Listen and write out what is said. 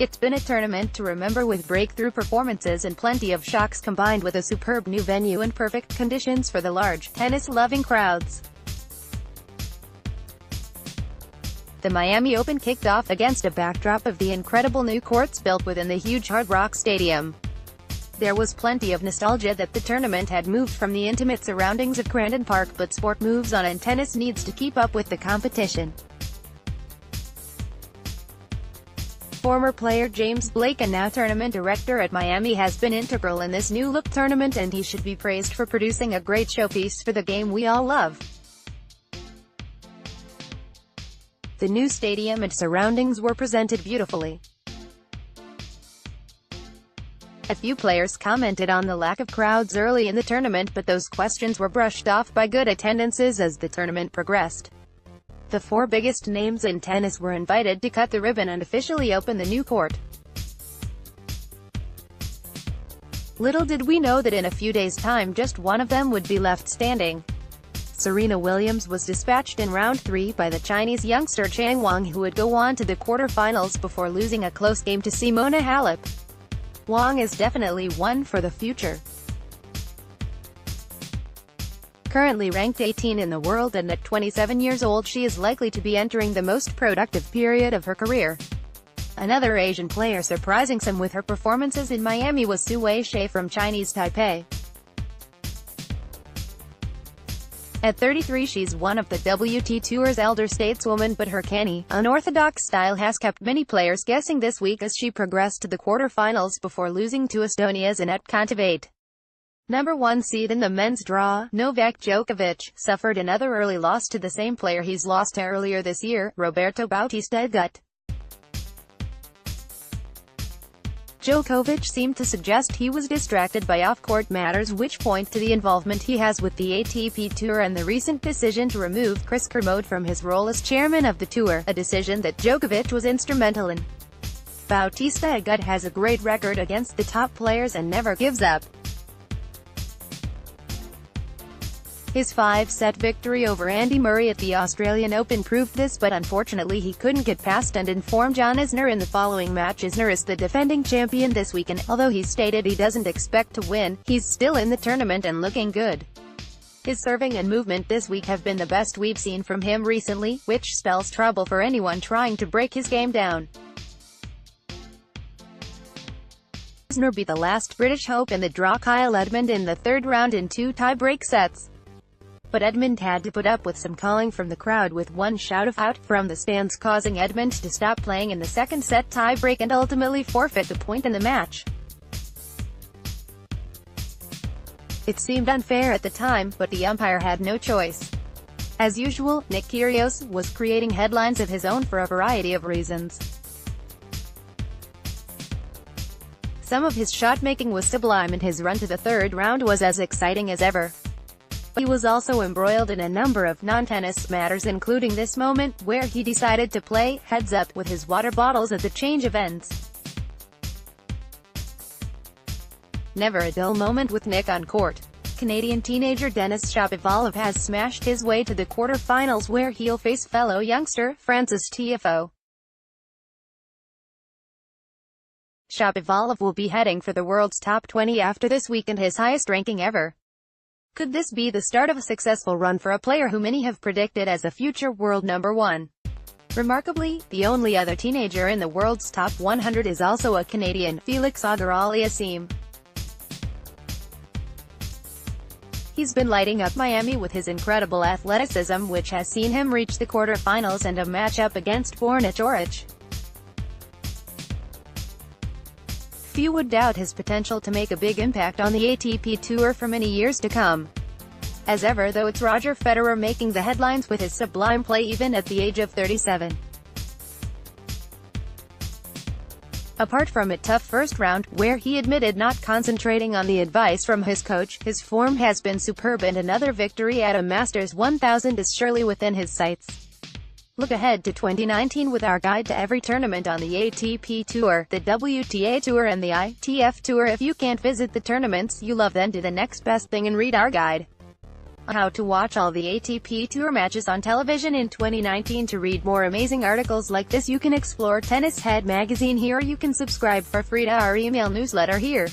It's been a tournament to remember, with breakthrough performances and plenty of shocks combined with a superb new venue and perfect conditions for the large, tennis-loving crowds. The Miami Open kicked off against a backdrop of the incredible new courts built within the huge Hard Rock Stadium. There was plenty of nostalgia that the tournament had moved from the intimate surroundings of Crandon Park, but sport moves on and tennis needs to keep up with the competition. Former player James Blake, and now tournament director at Miami, has been integral in this new-look tournament, and he should be praised for producing a great showpiece for the game we all love. The new stadium and surroundings were presented beautifully. A few players commented on the lack of crowds early in the tournament, but those questions were brushed off by good attendances as the tournament progressed. The four biggest names in tennis were invited to cut the ribbon and officially open the new court. Little did we know that in a few days' time just one of them would be left standing. Serena Williams was dispatched in round 3 by the Chinese youngster Chang Wang, who would go on to the quarter-finals before losing a close game to Simona Halep. Wang is definitely one for the future. Currently ranked 18 in the world and at 27 years old, she is likely to be entering the most productive period of her career. Another Asian player surprising some with her performances in Miami was Su Wei from Chinese Taipei. At 33, she's one of the WTA Tour's elder stateswomen, but her canny, unorthodox style has kept many players guessing this week as she progressed to the quarter-finals before losing to Estonia's Anett Kontaveit. Number 1 seed in the men's draw, Novak Djokovic, suffered another early loss to the same player he's lost to earlier this year, Roberto Bautista Agut. Djokovic seemed to suggest he was distracted by off-court matters, which point to the involvement he has with the ATP Tour and the recent decision to remove Chris Kermode from his role as chairman of the tour, a decision that Djokovic was instrumental in. Bautista Agut has a great record against the top players and never gives up. His 5-set victory over Andy Murray at the Australian Open proved this, but unfortunately he couldn't get past and inform John Isner in the following match. Isner is the defending champion this week, and although he stated he doesn't expect to win, he's still in the tournament and looking good. His serving and movement this week have been the best we've seen from him recently, which spells trouble for anyone trying to break his game down. Isner beat the last British hope in the draw, Kyle Edmund, in the third round in 2 tie-break sets. But Edmund had to put up with some calling from the crowd, with one shout of "out" from the stands causing Edmund to stop playing in the second set tie-break and ultimately forfeit the point in the match. It seemed unfair at the time, but the umpire had no choice. As usual, Nick Kyrgios was creating headlines of his own for a variety of reasons. Some of his shot-making was sublime, and his run to the third round was as exciting as ever. He was also embroiled in a number of non-tennis matters, including this moment, where he decided to play heads-up with his water bottles at the change of ends. Never a dull moment with Nick on court. Canadian teenager Denis Shapovalov has smashed his way to the quarter-finals, where he'll face fellow youngster Frances Tiafoe. Shapovalov will be heading for the world's top 20 after this weekend, his highest ranking ever. Could this be the start of a successful run for a player who many have predicted as a future world number 1? Remarkably, the only other teenager in the world's top 100 is also a Canadian, Felix Auger-Aliassime. He's been lighting up Miami with his incredible athleticism, which has seen him reach the quarter-finals and a matchup against Borna Coric. Few would doubt his potential to make a big impact on the ATP Tour for many years to come. As ever though, it's Roger Federer making the headlines with his sublime play even at the age of 37. Apart from a tough first round, where he admitted not concentrating on the advice from his coach, his form has been superb, and another victory at a Masters 1000 is surely within his sights. Look ahead to 2019 with our guide to every tournament on the ATP Tour, the WTA Tour and the ITF Tour. If you can't visit the tournaments you love, then do the next best thing and read our guide. How to watch all the ATP Tour matches on television in 2019. To read more amazing articles like this, you can explore Tennis Head magazine here, or you can subscribe for free to our email newsletter here.